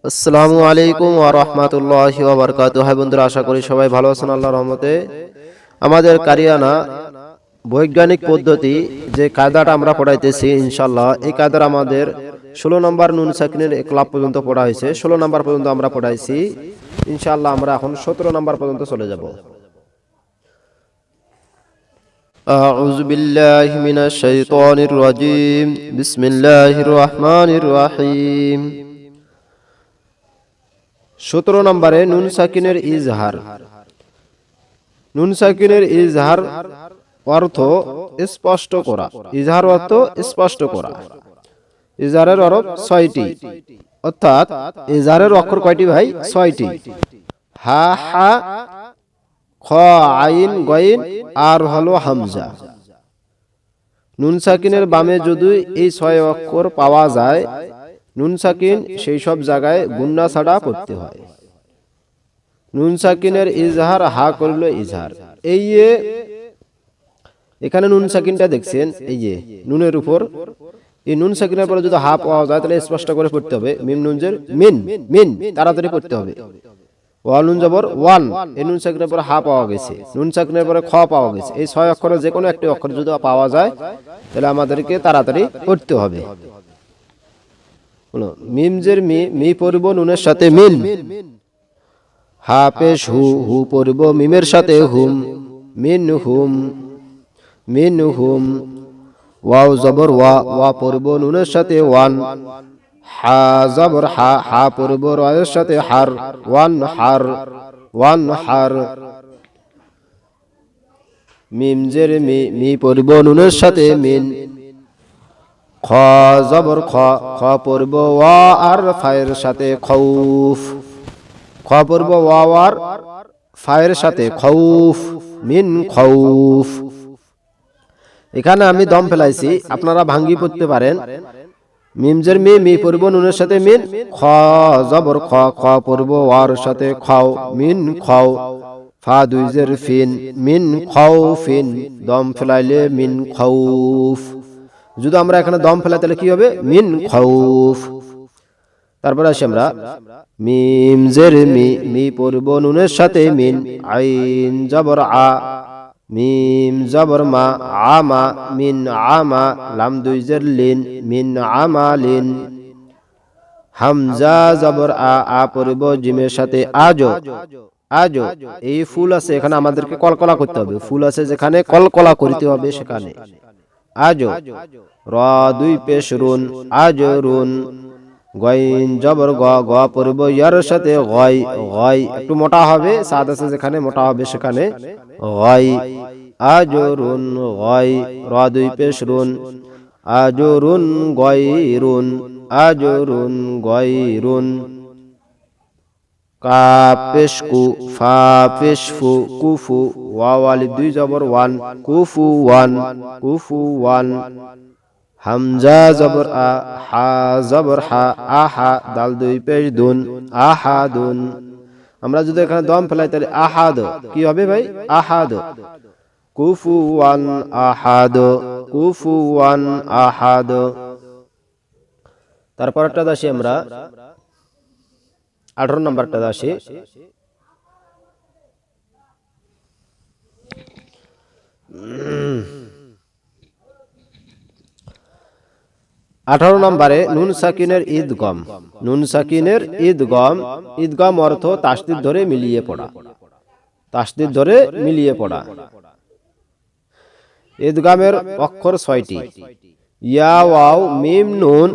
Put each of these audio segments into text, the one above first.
আসসালামু আলাইকুম ওয়া রাহমাতুল্লাহি ওয়া বারাকাতুহু। হাই বন্ধুরা, আশা করি সবাই ভালো আছেন আল্লাহর রহমতে। আমাদের কারিয়ানা বৈজ্ঞানিক পদ্ধতি যে কায়দাটা আমরা পড়াইতেছি ইনশাআল্লাহ, এই কায়দার আমাদের 16 নম্বর নুন সাকিনের একলাপ পর্যন্ত পড়া হয়েছে। 16 নম্বর পর্যন্ত আমরা পড়াইছি। ইনশাআল্লাহ আমরা এখন 17 নম্বর পর্যন্ত চলে যাব। আউযু বিল্লাহি মিনাশ শাইতানির রাজীম। বিসমিল্লাহির রহমানির রহিম। 17 নম্বরে নুন সাকিনের ইজহার। নুন সাকিনের ইজহার অর্থ স্পষ্ট করা। ইজহার অর্থ স্পষ্ট করা। ইজহারের অর্থ 6টি, অর্থাৎ ইজহারের অক্ষর কয়টি ভাই? 6টি। হা, হা, খ, আইন, গইন আর হলো হামজা। নুন সাকিনের বামে যদি এই 6 অক্ষর পাওয়া যায়, নুন সাকিন সেই সব জায়গায় গুন্না ছাড়া পড়তে হয়। নুন সাকিনের ইজহার হা করল ইজহার। এই যে এখানে নুন সাকিনটা দেখছেন, এই যে নুনের উপর এই নুন সাকিনের পরে যদি হা পাওয়া যায় তাহলে স্পষ্ট করে পড়তে হবে। মিম নুনজের মিন, মিন তাড়াতাড়ি পড়তে হবে। ওয়া নুন জবর ওয়ান, এই নুন সাকিনের পরে হা পাওয়া গেছে, নুন সাকিনের পরে খ পাওয়া গেছে। এই 6 অক্ষরের যে কোনো একটি অক্ষর যদি পাওয়া যায় তাহলে আমাদেরকে তাড়াতাড়ি পড়তে হবে। মিমজের মি, মি পড়ব নুনের সাথে মিন। হা পেশ হু, হু পড়ব মিমের সাথে হুম, মিন হুম, মিন হুম। ওয়াও জবর ওয়া, ওয়া পড়ব নুনের সাথে ওয়ান। হা জবর হা, হা পড়ব রয়ের সাথে হার, ওয়ান হার, ওয়ান হার। মিমজের মি, মি পড়ব নুনের সাথে মিন। খ জবর খ, খ পড়ব ওয়া আর ফায়ের সাথে খৌফ। খ পড়ব ওয়া আর ফায়ের সাথে খৌফ, মিন খৌফ। এখানে আমি দম ফেলাইছি, আপনারা ভাঙ্গি পড়তে পারেন। মিমজের মি, মি পড়ব নুনের সাথে মিন। খ জবর খ, খ পড়ব ওয়ার সাথে খাও, মিন খাও। ফা দুইজের ফিন, মিন খাও ফিন। দম ফেলাইলে মিন খৌফ। যদি আমরা এখানে দম ফেলাই তাহলে কি হবে? মিন খৌফ। তারপরে আসি আমরা মিম জের মি, মি পড়ব নুনের সাথে মিন। আইন জবর আ, মিম জবর মা, আমা, মিন আমা। লাম দুই জের লিন, মিন আমালিন। হামজা জবর আ, আ পড়ব জিমের সাথে আজো, আজো। এই ফুল আছে এখানে আমাদেরকে কলকলা করতে হবে। ফুল আছে যেখানে কলকলা করতে হবে সেখানে আজো। র দুই পেশ রুন, আজো রুন। গইন জবর গ, গ পড়ব ইয়ার সাথে গয়, গয়। একটু মোটা হবে, সাদ আছে যেখানে মোটা হবে সেখানে গয়। আজরুন গয়, র দুই পেশ রুন, আজরুন গয়রুন, আজরুন গয়রুন। কাফ পেশ কু, ফা পেশ ফু, কুফু। ওয়াও আলিফ দুই জবর ওয়ান, কুফু ওয়ান, কুফু ওয়ান। হামজা জবর আ, হা জবর হা, আহা। দাল দুই পেশ দুন, আহাদুন। আমরা যদি এখানে দম ফেলাই তাহলে আহাদ কি হবে ভাই? আহাদ। কুফুয়ান আহাদ, কুফুয়ান আহাদ। তারপরটা আসি আমরা 18 নম্বরটা আসি। 18 নম্বরে নুন সাকিনের ঈদগম। নুন সাকিনের ঈদগম। ঈদগম অর্থ তাসদীদ ধরে মিলিয়ে পড়া, তাসদীদ ধরে মিলিয়ে পড়া। ঈদগামের অক্ষর 6টি। ইয়া, ওয়াও, মিম, নুন,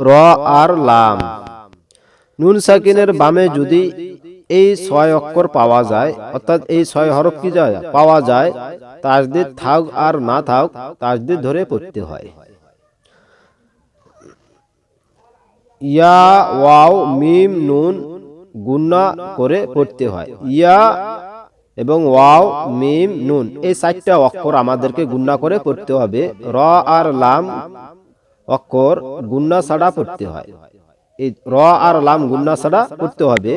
র আর লাম। নুন সাকিনের বামে যদি এই 6 অক্ষর পাওয়া যায়, অর্থাৎ এই 6 হরফ কি যায় পাওয়া যায়, তাসদীদ থাক আর না থাক তাসদীদ ধরে পড়তে হয়। ইয়া, ওয়াও, মিম, নুন গুন্না করে পড়তে হয়। ইয়া এবং ওয়াও, মিম, নুন এই 4টা অক্ষর আমাদেরকে গুন্না করে পড়তে হবে। র আর লাম অক্ষর গুন্না ছাড়া পড়তে হয়। এই র আর লাম গুন্না ছাড়া পড়তে হবে।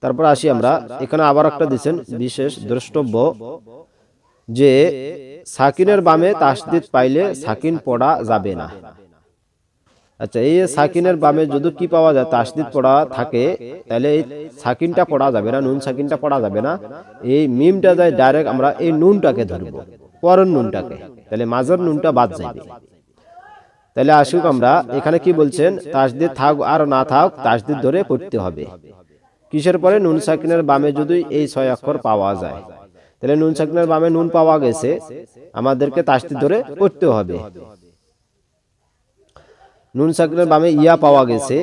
তারপর আসি আমরা, এখানে আবার একটা দিচ্ছেন বিশেষ দ্রষ্টব্য, যে সাকিনের বামে তাসদীদ পাইলে সাকিন পড়া যাবে না। আচ্ছা, এই সাকিনের বামে যদি কি পাওয়া যায়, তাসদিদ পড়া থাকে, তাহলে এই সাকিনটা পড়া যাবে না, নুন সাকিনটা পড়া যাবে না। এই মিমটা যায় ডাইরেক্ট আমরা এই নুনটাকে ধরবো, পরের নুনটাকে, তাহলে মাঝের নুনটা বাদ যাবে। তাহলে আসুক আমরা এখানে কি বলছেন, তাসদিদ থাক আর না থাক তাসদিদ ধরে পড়তে হবে। কিসের পরে? নুন সাকিনের বামে যদি এই 6 অক্ষর পাওয়া যায়, তাহলে নুন সাকিনের বামে নুন পাওয়া গেছে, আমাদেরকে তাসদিদ ধরে পড়তে হবে। নুন সাকিনের বামে ইয়া পাওয়া গেছে,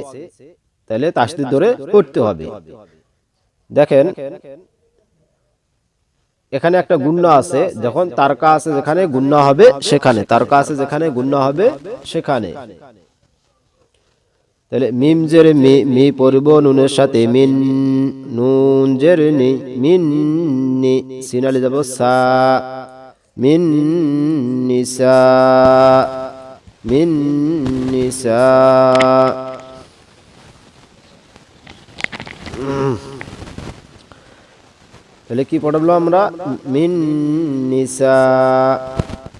তাহলে তাসদিদ ধরে পড়তে হবে। দেখেন এখানে একটা গুণনা আছে, যখন তারকা আছে যেখানে গুণনা হবে সেখানে, তারকা আছে যেখানে গুণনা হবে সেখানে। তাহলে মিম জের মি, মি পড়ব নুনের সাথে মিন, নুন জের নি, মিন নি, সিনালে যাব সা, মিন নিসা, মিন নিসা। তাহলে কি পড়বলো আমরা? মিন নিসা,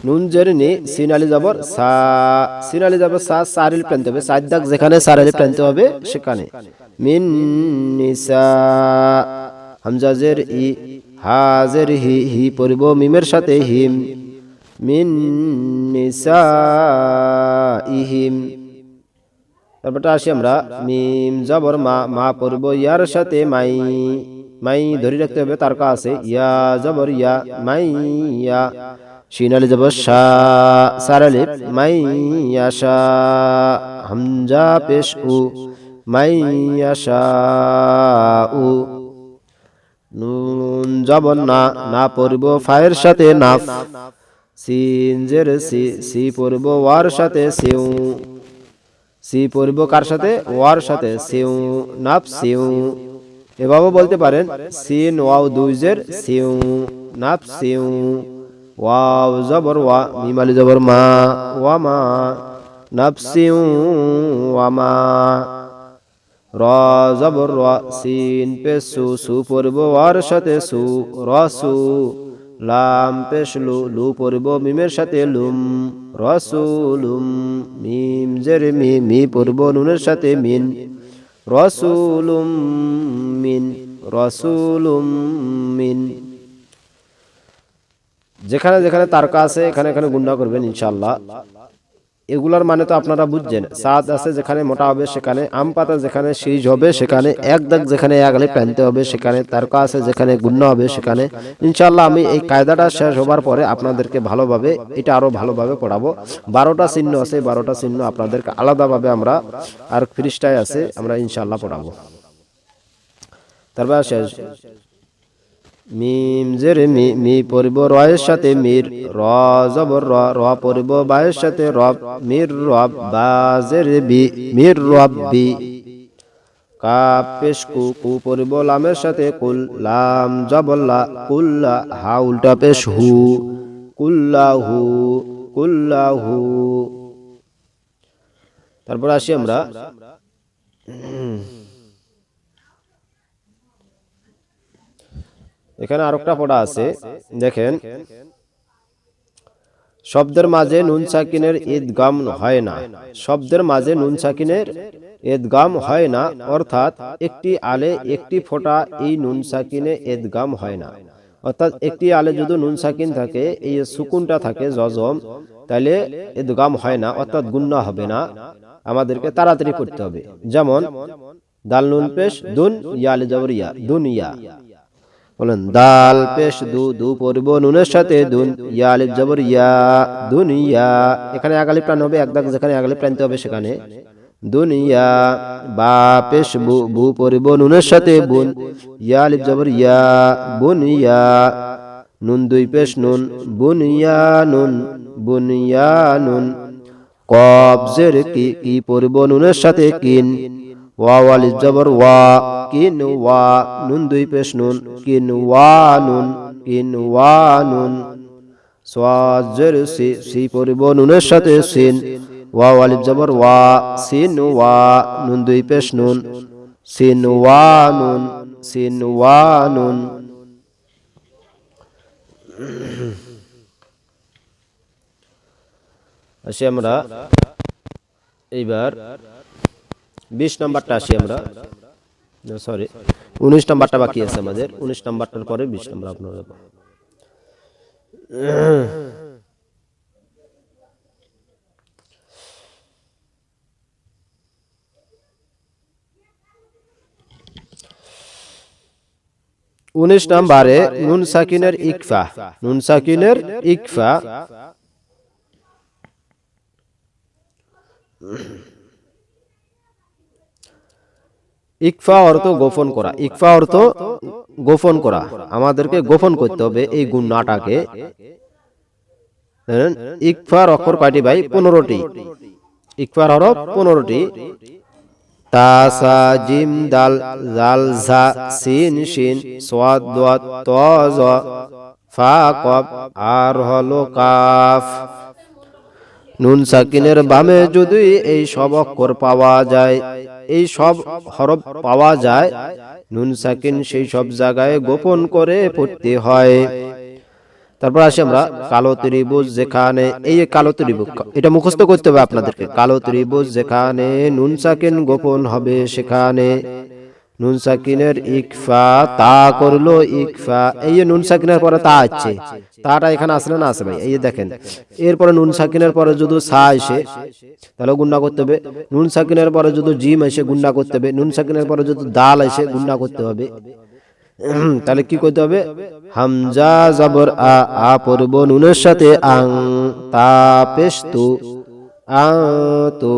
নুন জের নি, সিন আলি যাবর সা, সিন আলি যাবর সা, সারিল টানতে হবে, সাত দাগ যেখানে সারিল টানতে হবে সেখানে। মিন নিসা, হামজা জের ই, হাজের হি, হি পড়ব মিমের সাথে হিম, মিন নিসা ইহিম। তারপরটা আসি আমরা, মিম জবর মা, মা পড়ব ইয়ার সাথে মাই, মাই ধরে রাখতে হবে, তারকা আছে, ইয়া জবর ইয়া, মাই ইয়া, শিনালি জবর শা, সারালিপ মাই ইয়াশা, হামজা পেশ উ, মাই ইয়াশা উ। নুন জবর না, না পড়ব ফায়ের সাথে নাফ, সিন জের সি, সি পড়ব ওয়ার সাথে সিউ, সি পড়ব কার সাথে? ওয়ার সাথে, সিউ নাফ সিউ। এভাবে বলতে পারেন, সিন ওয়াও দুই জের সিউ, নাফ সিউ। ওয়াও জবর ওয়া, মিম আলি জবর মা, ওয়া মা, নাফ সিউ ওয়া মা। র জবর র, সিন পেশ সু, সু পড়ব ওয়ার সাথে সু, রসু। লাম পেশ লু, লু পড়ব মিমের সাথে লুম, রসুলুম। মিম জের মি, মি পড়ব নুনের সাথে মিন, রসুলুম মিন, রসুলুম মিন। যেখানে যেখানে তারকা আছে এখানে এখানে গুণনা করবেন ইনশাআল্লাহ। এগুলার মানে তো আপনারা বুঝছেন, সাদ আছে যেখানে মোটা হবে সেখানে, আম পাতা যেখানে শীষ হবে সেখানে, এক দাগ যেখানে এক আলিফ টানতে হবে সেখানে, তারকা আছে যেখানে গুণনা হবে সেখানে। ইনশাআল্লাহ আমি এই কায়দাটা শেষ হবার পরে আপনাদেরকে ভালোভাবে এটা আরো ভালোভাবে পড়াবো। 12টা চিহ্ন আছে, 12টা চিহ্ন আপনাদেরকে আলাদাভাবে আমরা আর পৃষ্ঠায় আছে আমরা ইনশাআল্লাহ পড়াবো। তারপর শেষ, মিম জের মি, মি পড়ব রয়ের সাথে মির, র জবর র, র পড়ব বায়ের সাথে রব, মির রব, বা জের বি, মির রব্বি। কাফ পেশ কু, কু পড়ব লামের সাথে কুল, লাম জবর লা, কুল্লা, হা উল্টা পেশ হু, কুল্লাহু, কুল্লাহু। তারপর আসি আমরা, এখানে আরেকটা পড়া আছে, দেখেন শব্দের মাঝে নুন সাকিনের ইদগাম হয় না, শব্দের মাঝে নুন সাকিনের ইদগাম হয় না, অর্থাৎ একটি আলে একটি ফোঁটা এই নুন সাকিনে ইদগাম হয় না। অর্থাৎ একটি আলে যদি নুন সাকিন থাকে, এই সুকুনটা থাকে জজম, তাহলে ইদগাম হয় না, অর্থাৎ গুণনা হবে না, আমাদেরকে তাড়াতাড়ি পড়তে হবে। যেমন দাল নুন পেশ দুন, ইয়া আলে জবর ইয়া, দুনিয়া। বলেন দাল পেশ দু, দু পড়ব নুনের সাথে দুন, ইয়া আলিফ জবর ইয়া, দুনিয়া। এখানে এক আলিফ টান হবে, এক দাগ যেখানে এক আলিফ টানতে হবে সেখানে, দুনিয়া। বা পেশ বু, বু পড়ব নুনের সাথে বুন, ইয়া আলিফ জবর ইয়া, বুনিয়া। নুন দুই পেশ নুন, বুনিয়া নুন, বুনিয়া নুন। কফ জের কি, কি পড়ব নুনের সাথে কিন, ওয়াও আলিফ জবর ওয়া, কিন ওয়া, নুন দুই পেশ নুন, কিন ওয়া নুন, কিন ওয়া নুন। সাদ জের সি, সি পড়ব নুনের সাথে সিন, ওয়াও আলিফ জবর ওয়া, সিন ওয়া, নুন দুই পেশ নুন, সিন ওয়া নুন, সিন ওয়া নুন। আসি আমরা এইবার 20 নাম্বারটা আসি আমরা, সরি 19 নাম্বারটা বাকি আছে আমাদের। 19 নাম্বারটার পরে 20 নাম্বার আপনারা 19 নম্বরে নুন সাকিনের ইকফা। নুন সাকিনের ইকফা ইকফা অর্থ গোপন করা। ইকফা অর্থ গোপন করা, আমাদেরকে গোপন করতে হবে এই গুনাহটাকে। ইকফার অক্ষর কয়টি ভাই? 15টি। ইকফার হরফ 15টি। তা সা জিম দাল জাল জা সিন শিন সাদ দাদ ত জ ফা কফ আর হলো কাফ। নুন সাকিনের বামে যদি এই সব অক্ষর পাওয়া যায়, এই সব হরফ পাওয়া যায়, নুন সাকিন সেই সব জায়গায় গোপন করে পড়তে হয়। তারপর আসি আমরা কালো ত্রিভুজ যেখানে, এই কালো ত্রিভুজ এটা মুখস্থ করতে হবে আপনাদেরকে। কালো ত্রিভুজ যেখানে নুন সাকিন গোপন হবে সেখানে নুন সাকিনের ইকফা তা করলো ইকফা। এই নুন সাকিনের পরে তা আছে, তাটা এখানে আসলে না আছে ভাই, এই দেখেন। এরপরে নুন সাকিনের পরে যদি সা আসে তাহলে গুণনা করতে হবে। নুন সাকিনের পরে যদি জিম এসে গুণনা করতে হবে। নুন সাকিনের পরে যদি দাল এসে গুণনা করতে হবে। তাহলে কি করতে হবে? হামজা জবর আ, আ পড়ব নুনের সাথে আং, তা পেশ তু, আ তু,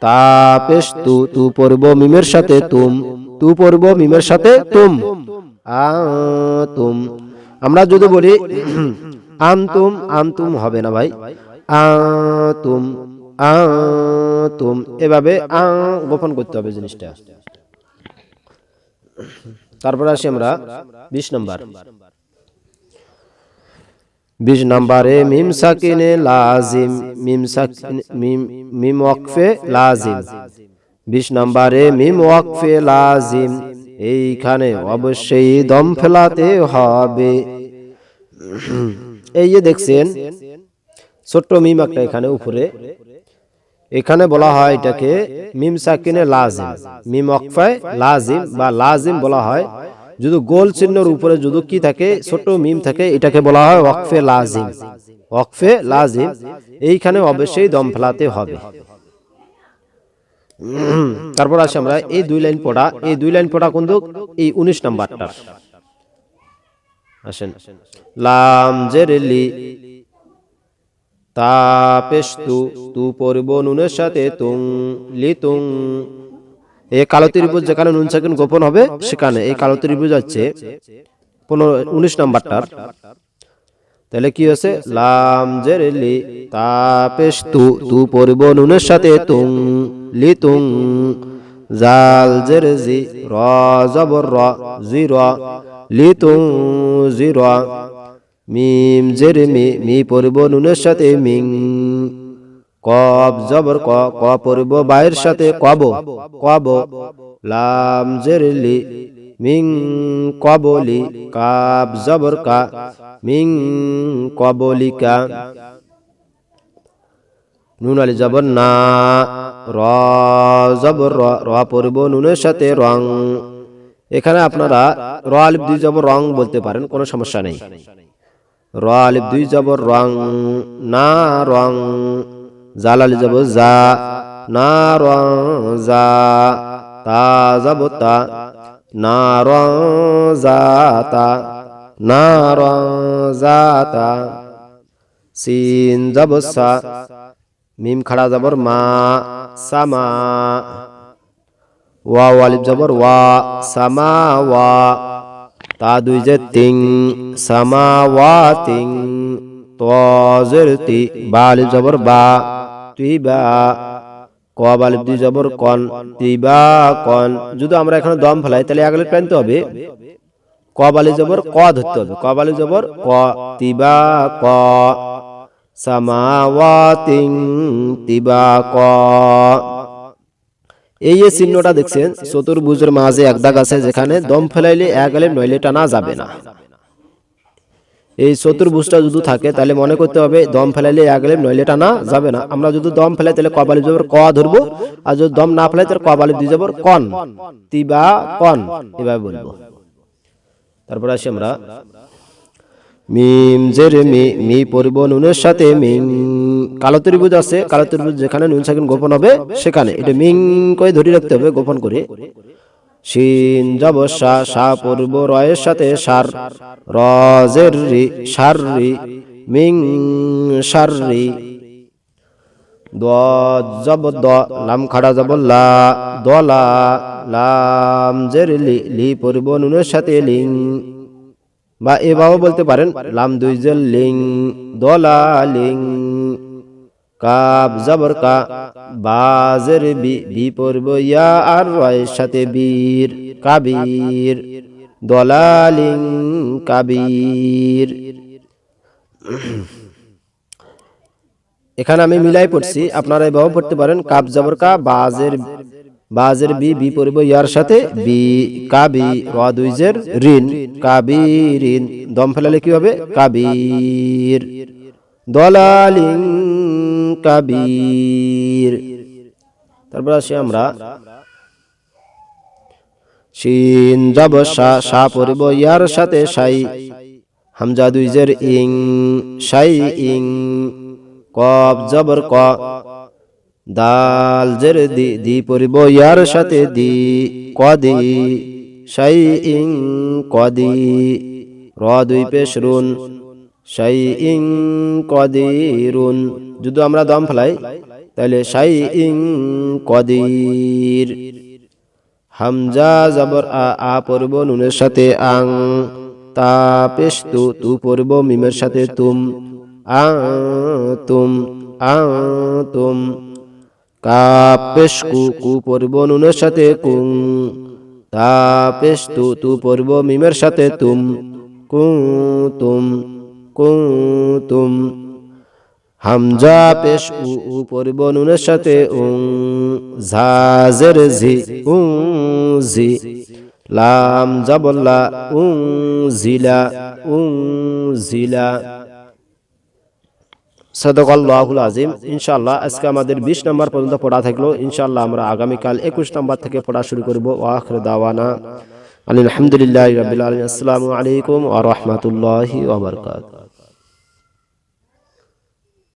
তা পেশ তু, তু পড়ব মিমের সাথে তুম, তু পড়ব মিমের সাথে তুম, আ তুম। আমরা যদি বলি আনতুম, আনতুম হবে না ভাই, আ তুম, আ তুম, এভাবে আ গোপন করতে হবে জিনিসটা। তারপর আসি আমরা 20 নম্বর। 20 নম্বরে মিম সাকিনে লাজিম, মিম সাকিন, মিম ওয়াকফে লাজিম। 20 নম্বরে মিম ওয়াকফে লাজিম, এইখানে অবশ্যই দম ফেলাতে হবে। এই যে দেখছেন ছোট্ট মিম একটা এখানে উপরে, এখানে বলা হয় এটাকে মিম সাকিনে লাজিম, মিম ওয়াকফায় লাজিম বা লাজিম বলা হয়। যদি গোল চিহ্নের উপরে যদি কি থাকে, ছোট মিম থাকে, এটাকে বলা হয় ওয়াকফে লাজিম। ওয়াকফে লাজিম, এইখানে অবশ্যই দম ফেলাতে হবে। তারপর আসি আমরা এই 2 লাইন পড়া, এই 2 লাইন পড়া কিন্তু এই 19 নাম্বারটা আসেন। লাম জের লি, তা পেশ তু, তু পড়ব নুনের সাথে তুং, লি তুং। এই কালো ত্রিভুজ যেখানে নুন সাকিন গোপন হবে সেখানে এই কালো ত্রিভুজ আছে 19 নাম্বারটার। তাহলে কি হয়েছে? লাম জের লি, তা পেশ তু, তু পড়ব নুনের সাথে তুং, লি তুং। জাল জের জি, র জবর র, জি র, লি তুং জি র। মিম জের মি, মি পড়ব নুনের সাথে মিং। কব জবর ক, ক পড়ব বায়ের সাথে কব, কব। লাম জের লি, মিং কবলি, কাব জবর কা, মিং কবলিকা। নুন আলি জবর না, র জবর র, র পড়ব নুনের সাথে রং। এখানে আপনারা র আলিফ 2 জবর রং বলতে পারেন, কোনো সমস্যা নেই। র আলিফ 2 জবর রং, না রং। জাল আলিফ জবর জা, না রং জা। তা জবর তা, না রং জা তা, না রং জা তা। সিন জবর সা, মিম খাড়া জবর মা, সামা। ওয়া আলিফ জবর ওয়া, সামা ওয়া। তা 2 যে তিং, সামা ওয়া তিং। ত জের তি, বা আলিফ জবর বা, তুই বা। কব আলিফ 2 জবর কন, তিবা কন। যদি আমরা এখানে দম ফেলাই তাহলে আগলে টানতে হবে, কব আলিফ জবর ক ধরতে হবে, কব আলিফ জবর ক, তিবা ক। সামাওয়াতিন তিবা ক। এই যে চিহ্নটা দেখছেন চতুর্ভুজের মাঝে এক দাগ আছে, যেখানে দম ফেলাইলে এক আলিফ নইলে টানা যাবে না। এই চতুর্ভুজটা যদি থাকে তাহলে মনে করতে হবে দম ফেলাইলে আগলে নইলে টানা যাবে না। আমরা যদি দম ফেলাই তাহলে কবালি জবর ক ধরবো, আর যদি দম না ফেলাই তাহলে কবালি দুই জবর কন, তিবা কন, এভাবে বলবো। তারপর আসি আমরা মিম জের মি, মি পড়ব নুনের সাথে মিং। কালো ত্রিভুজ আছে, কালো ত্রিভুজ যেখানে নুন সাকিন গোপন হবে সেখানে এটা মিং করে ধরে রাখতে হবে গোপন করে। শিন যাব সা, সা পড়ব রয়ের সাথে সার, র জের রি, সার রি, মিং সার রি। দ যাব দ, লাম খাড়া যাব লা, দলা, লাম জের লি, লি পড়ব নুনের সাথে লিং, বা এভাবে বলতে পারেন লাম দুই জের লিং, দলা লিং। কাব জবর কা, বাজের বি, বি পড়ব ইয়া আর রয়ের সাথে বীর, কাবীর, দলালিং কাবীর। এখানে আমি মিলাই পড়ছি, আপনারা এভাবে পড়তে পারেন কাব জবর কা, বাজের, বাজের বি, বি পড়ব ইয়ার সাথে বি, কাবি, র দুই জের রিন, কাবিরিন। দম ফেলালে কি হবে কাবীর, দলালিং কাবীর। তারপর আসি আমরা শিন যাব সা, সা পড়ব ইয়ার সাথে সাই, হামজা দুই জের ইং, সাই ইং। কফ জবর ক, দাল জের দি, দি পড়ব ইয়ার সাথে দি, কদি, সাই ইং কদি। র দুই পেশ রুন, সাই ইং কদিরুন। যদি আমরা দম ফেলাই তাহলে সাই ইং কদির। হামজা জবর আ, আ পড়ব নুনের সাথে আং, তা পেশ তু, তু পড়ব মিমের সাথে তুম, আ তুম, আ তুম। কাপ পেশ কু, কু পড়ব নুনের সাথে কুং, তা পেশ তু, তু পড়ব মিমের সাথে তুম, কুং তুম, কুং তুম। হামজা পেশ উ, উ পড়ব নুনের সাথে উং, ঝাজের ঝি, উং ঝি। লাম জাবল্লা, উং জিলা, উং জিলা। সাদাকাল্লাহুল আযীম। ইনশাআল্লাহ আজকে আমাদের 20 নম্বর পর্যন্ত পড়া থাকলো। ইনশাআল্লাহ আমরা আগামীকাল 21 নম্বর থেকে পড়া শুরু করব। ওয়া আখিরু দাওয়ানা আলহামদুলিল্লাহি রাব্বিল আলামিন। আসসালামু আলাইকুম ওয়া রাহমাতুল্লাহি ওয়া বারাকাতুহু।